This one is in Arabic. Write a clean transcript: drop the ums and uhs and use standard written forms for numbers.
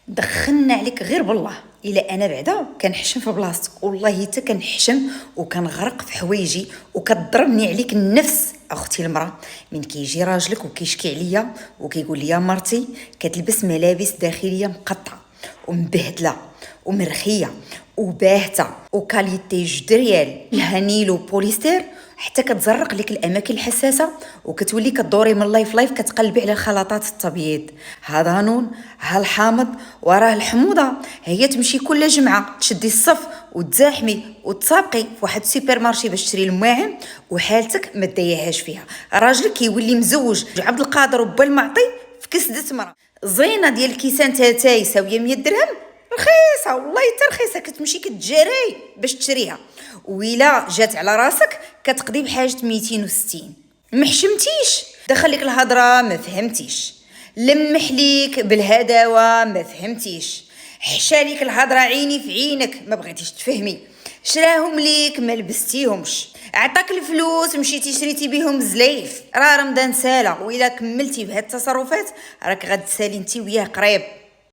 دخلنا عليك غير بالله الا انا بعدا كنحشم في بلاصتك، والله حتى كنحشم وكنغرق في حوايجي وكضربني عليك النفس. اختي المراه من كيجي راجلك وكيشكي عليا وكيقول لي مرتي كتلبس ملابس داخليه مقطعه ومبهدله ومرخيه وباهته وكاليتي جوج ريال الهانيلو بوليستير، حتى كتزرق لك الاماكن الحساسه وكتولي كدوري من لايف لايف كتقلبي على خلطات التبييض. هذا نون ها الحامض وراه الحموضه، هي تمشي كل جمعه تشدي الصف وتزاحمي وتسابقي في واحد السوبر مارشي باش تشري المواعن وحالتك ما تضيعهاش فيها. راجلك كيولي مزوج عبد القادر وبا المعطي في كسدة مرة زينه ديال الكيسان تاتاي ساويه 100 درهم، رخيصه والله حتى رخيصه، كتمشي كتجري باش تشريها، وإلا جات على راسك كتقضي بحاجه 260. محشمتيش دخلك الهضره ما فهمتيش، لمح ليك بالهداوه ما فهمتيش، حشاليك الهضره عيني في عينك ما بغيتيش تفهمي، شراهم ليك ما لبستيهمش، عطاك الفلوس مشيتي شريتي بيهم زليف. راه رمضان سالا، وإلا كملتي بهاد التصرفات راك غتسالي انتي وياه قريب.